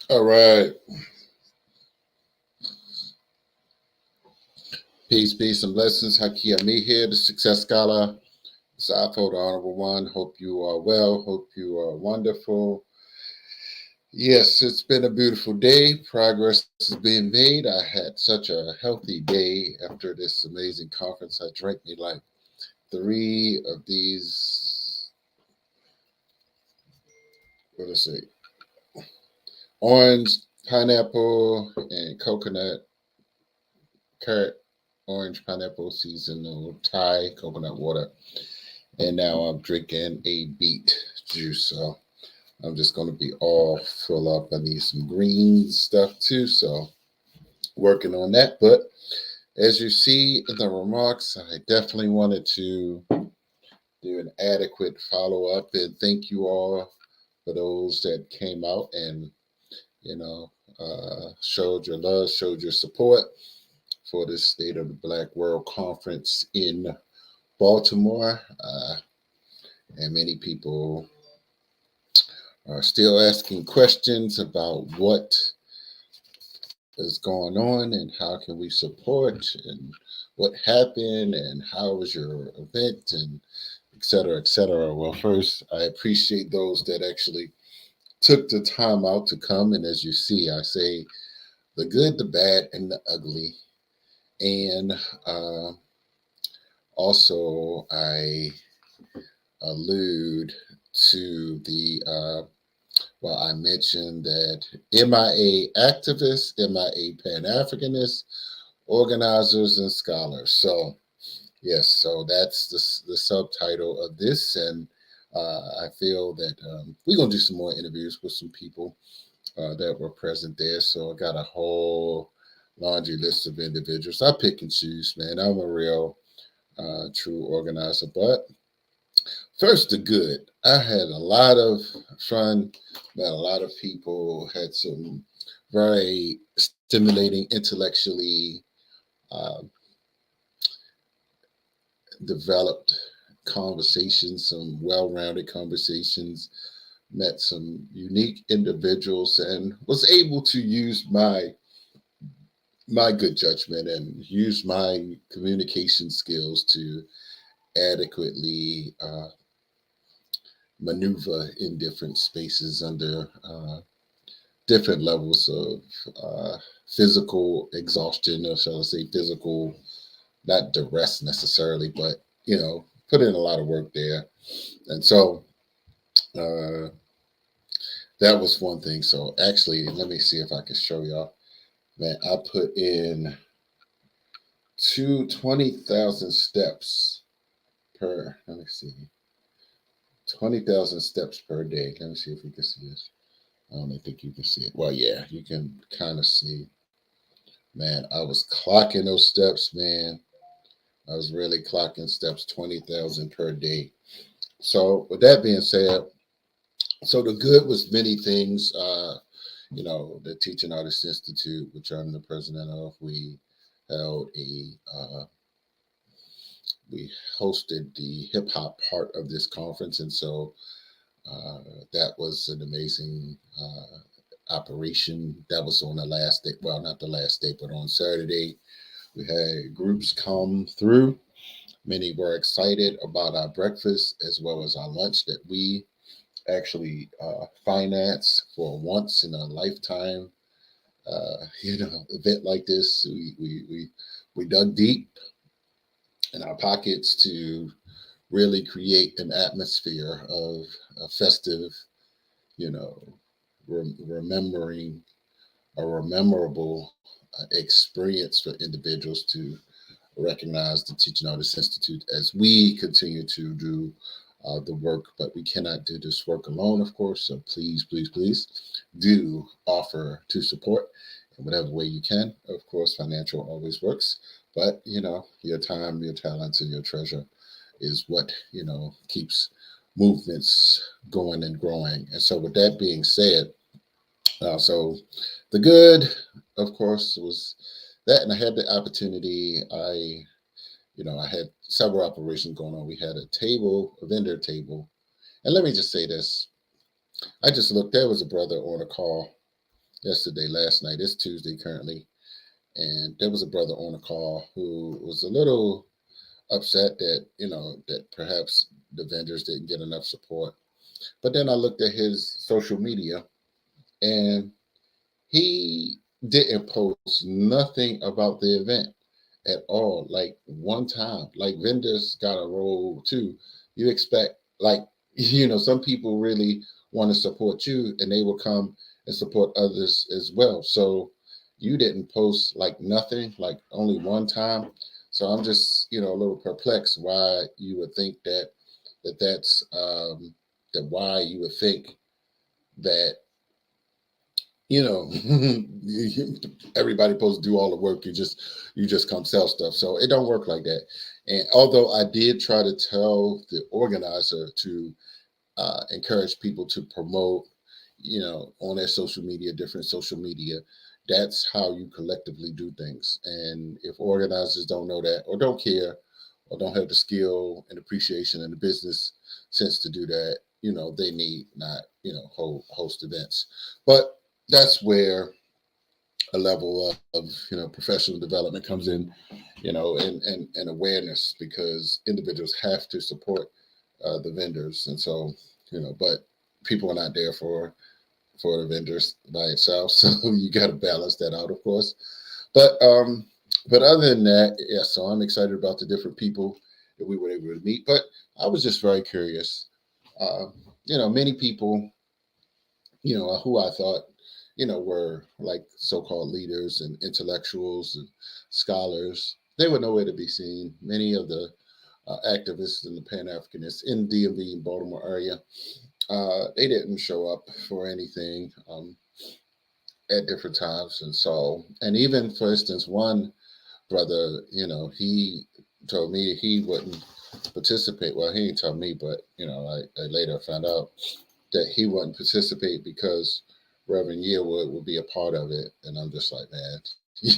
All right. Peace, and blessings. Haki Ami here, the Success Scholar. Safo, the Honorable One. Hope you are well. Hope you are wonderful. Yes, it's been a beautiful day. Progress is being made. I had such a healthy day after this amazing conference. I drank me like three of these, what is it? Orange, pineapple, and coconut, carrot, orange, pineapple, seasonal Thai coconut water. And now I'm drinking a beet juice. So I'm just going to be all full up. I need some green stuff too. So working on that. But as you see in the remarks, I definitely wanted to do an adequate follow up and thank you all for those that came out and, you know, showed your love, showed your support for this State of the Black World Conference in Baltimore. And many people are still asking questions about what is going on and how can we support and what happened and how was your event and et cetera, et cetera. Well, first, I appreciate those that actually took the time out to come. And as you see, I say the good, the bad, and the ugly. And uh, also, I allude to well, I mentioned that MIA activists, MIA Pan Africanists, organizers, and scholars. So, yes, so that's the subtitle of this. And I feel that we're going to do some more interviews with some people that were present there. So, I got a whole laundry list of individuals. I pick and choose, man. I'm a real true organizer. But first, the good. I had a lot of fun, met a lot of people, had some very stimulating intellectually uh, developed conversations, some well rounded conversations, met some unique individuals, and was able to use my good judgment and use my communication skills to adequately maneuver in different spaces under different levels of physical exhaustion, or shall I say, physical, not duress necessarily, but put in a lot of work there. And so uh, that was one thing. So actually, let me see if I can show y'all. Man, I put in 20,000 steps per, let me see, 20,000 steps per day. Let me see if we can see this. I don't think you can see it. Well, yeah, you can kind of see. Man, I was clocking those steps, man. I was really clocking steps 20,000 per day. So, with that being said, so the good was many things. The Teaching Artists Institute, which I'm the president of, held a we hosted the hip hop part of this conference, and so that was an amazing operation. That was on the last day. Well, not the last day, but on Saturday, we had groups come through. Many were excited about our breakfast as well as our lunch that we actually finance for once in a lifetime. Event like this, we dug deep in our pockets to really create an atmosphere of a festive, you know, remembering a memorable experience for individuals to recognize the Teaching Artists Institute as we continue to do the work, but we cannot do this work alone, of course. So please, please, please do offer to support in whatever way you can. Of course, financial always works, but your time, your talents, and your treasure is what keeps movements going and growing. And so, with that being said, so the good, of course, was that, and I had the opportunity. I had several operations going on. We had a table, a vendor table, and let me just say this: I just looked. There was a brother on a call, last night. It's Tuesday currently. And there was a brother on the call who was a little upset that, that perhaps the vendors didn't get enough support. But then I looked at his social media, and he didn't post nothing about the event at all. Like one time, like vendors got a role too. You expect, like, some people really want to support you, and they will come and support others as well. So you didn't post like nothing, like only one time. So I'm just, a little perplexed why you would think that why you would think that, you know everybody supposed to do all the work. You just come sell stuff. So it don't work like that. And although I did try to tell the organizer to encourage people to promote, on their social media, different social media, that's how you collectively do things. And if organizers don't know that, or don't care, or don't have the skill and appreciation and the business sense to do that, they need not, host events. But that's where a level of, professional development comes in, and awareness, because individuals have to support the vendors. And so, but people are not there for the vendors by itself. So you got to balance that out, of course. But other than that, yeah. So I'm excited about the different people that we were able to meet. But I was just very curious. Uh, many people, who I thought, were like so-called leaders and intellectuals and scholars. They were nowhere to be seen. Many of the activists and the Pan-Africanists in DMV and Baltimore area, they didn't show up for anything at different times. And so, and even for instance, one brother, he told me he wouldn't participate. Well, he didn't tell me, but I later found out that he wouldn't participate because Reverend Yearwood would be a part of it. And I'm just like, man,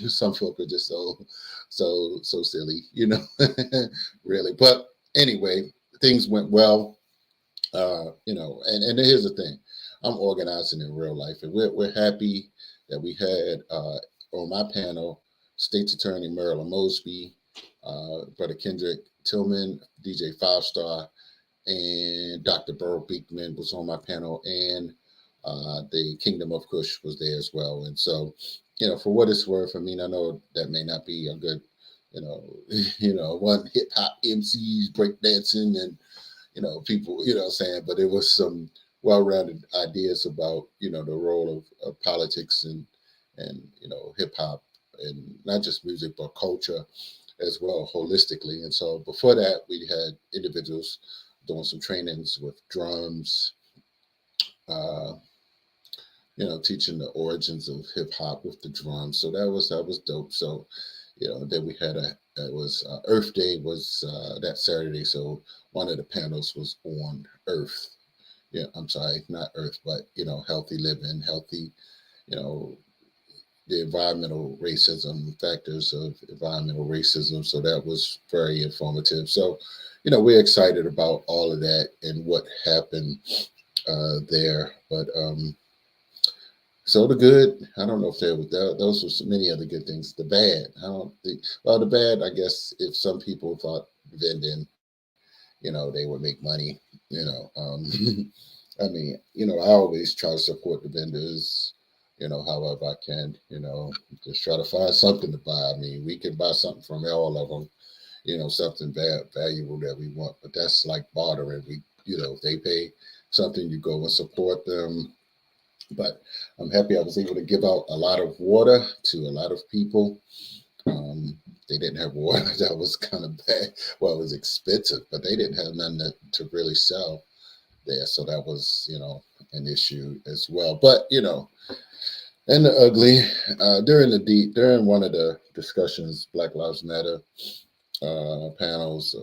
some folk are just so silly, really. But anyway, things went well. And here's the thing, I'm organizing in real life, and we're happy that we had on my panel State's Attorney Marilyn Mosby, Brother Kendrick Tillman, DJ Five Star, and Dr. Burl Beekman was on my panel, and the Kingdom of Kush was there as well. And so, for what it's worth, I mean, I know that may not be a good, one hip hop MCs breakdancing and people, what I'm saying, but it was some well-rounded ideas about, the role of politics and hip hop, and not just music but culture as well, holistically. And so before that, we had individuals doing some trainings with drums, uh, teaching the origins of hip hop with the drums. So that was dope. So, then we had it was Earth Day was that Saturday. So one of the panels was on Earth. Yeah, I'm sorry, not Earth, but healthy living, healthy, you know, the environmental racism, factors of environmental racism. So that was very informative. So, we're excited about all of that and what happened there. But so the good, I don't know if there was those were so many other good things. The bad, I don't think. Well, the bad, I guess, if some people thought vending, they would make money. I mean, I always try to support the vendors, however I can. Just try to find something to buy. I mean, we can buy something from all of them, something valuable that we want, but that's like bartering. If they pay something, you go and support them. But I'm happy I was able to give out a lot of water to a lot of people. They didn't have water. That was kind of bad. Well, it was expensive, but they didn't have nothing to really sell there. So that was, an issue as well. But, and the ugly, during one of the discussions, Black Lives Matter panels,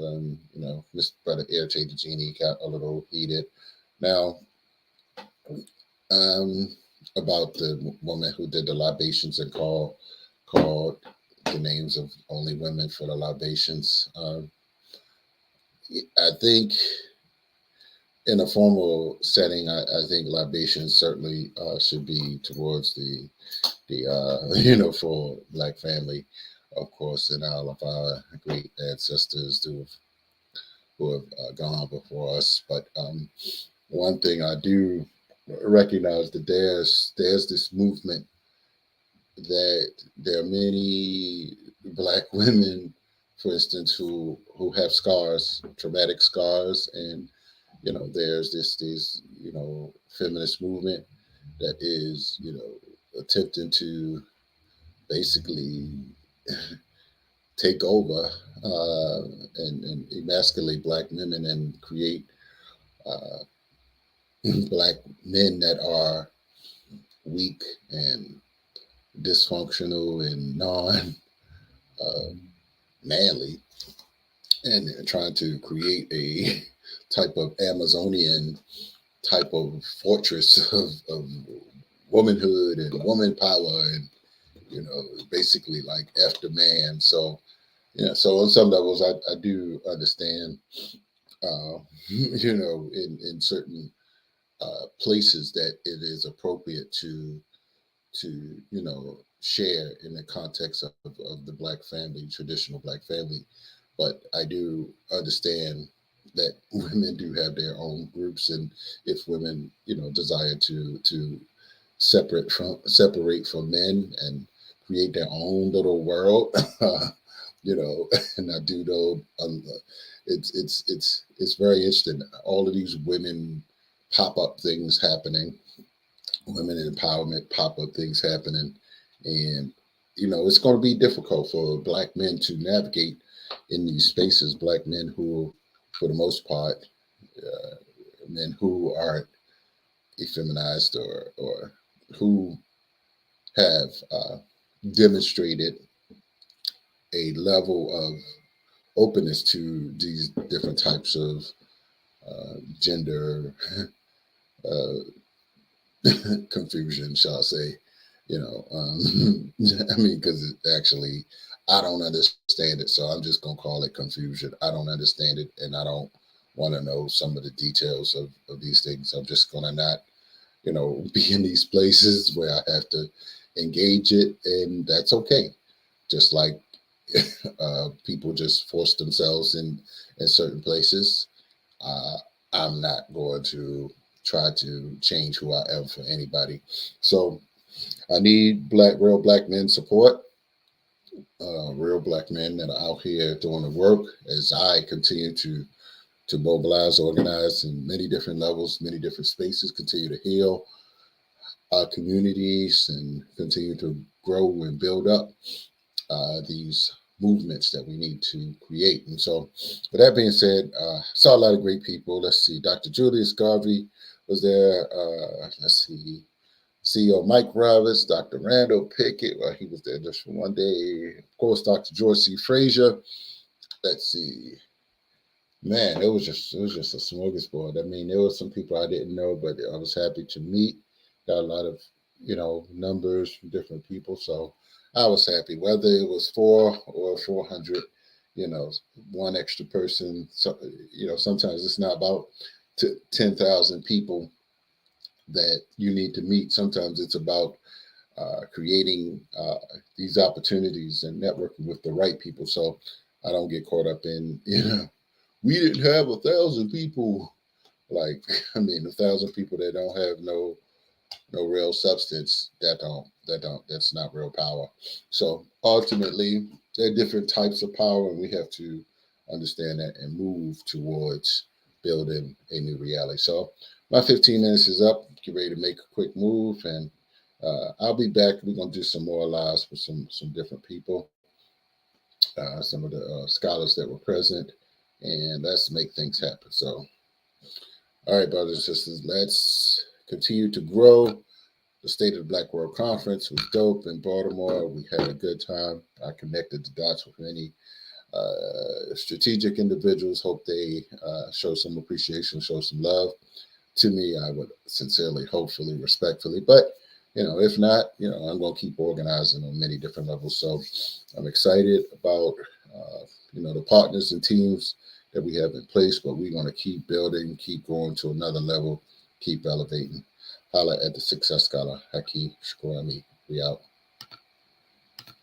Mr. Brother Airtate the Genie got a little heated. Now, um, about the woman who did the libations and called the names of only women for the libations. I think in a formal setting, I think libations certainly should be towards the for Black family, of course, and all of our great ancestors who have gone before us. But one thing I do recognize that there's this movement that there are many Black women, for instance, who have scars, traumatic scars, and there's this feminist movement that is attempting to basically take over and emasculate Black women and create uh, Black men that are weak and dysfunctional and non uh, manly, and trying to create a type of Amazonian type of fortress of womanhood and woman power, and basically like after man. So so on some levels, I do understand, in certain places that it is appropriate to share in the context of the Black family, traditional Black family. But I do understand that women do have their own groups, and if women desire to separate from men and create their own little world, and I do know, it's very interesting. All of these women pop up things happening, women empowerment pop up things happening, and it's going to be difficult for Black men to navigate in these spaces. Black men who, for the most part, uh, men who are effeminized or who have demonstrated a level of openness to these different types of gender uh, confusion, shall I say. I mean, because actually, I don't understand it, so I'm just going to call it confusion. I don't understand it, and I don't want to know some of the details of these things. I'm just going to not, be in these places where I have to engage it, and that's okay. Just like people just force themselves in certain places. Uh, I'm not going to try to change who I am for anybody. So I need real Black men support, real Black men that are out here doing the work as I continue to mobilize, organize in many different levels, many different spaces, continue to heal our communities and continue to grow and build up these movements that we need to create. And so, with that being said, saw a lot of great people. Let's see, Dr. Julius Garvey was there. Let's see, CEO Mike Roberts, Dr. Randall Pickett. Well, he was there just for one day. Of course, Dr. George C. Frazier. Let's see. Man, it was just a smorgasbord. I mean, there were some people I didn't know, but I was happy to meet. Got a lot of numbers from different people, so I was happy. Whether it was 400, you know, one extra person. So sometimes it's not about 10,000 people that you need to meet. Sometimes it's about creating these opportunities and networking with the right people. So I don't get caught up in we didn't have 1,000 people. Like, I mean, 1,000 people that don't have no real substance, that's not real power. So ultimately, there are different types of power, and we have to understand that and move towards building a new reality. So my 15 minutes is up. Get ready to make a quick move, and I'll be back. We're gonna do some more lives with some different people, some of the scholars that were present, and let's make things happen. So, all right, brothers and sisters, let's continue to grow. The State of the Black World Conference was dope in Baltimore. We had a good time. I connected the dots with many strategic individuals. Hope they show some appreciation, show some love to me. I would sincerely, hopefully, respectfully. But if not, I'm going to keep organizing on many different levels. So I'm excited about the partners and teams that we have in place, but we're going to keep building, keep going to another level, keep elevating. Holla at the Success Scholar. Haki Shkurami. We out.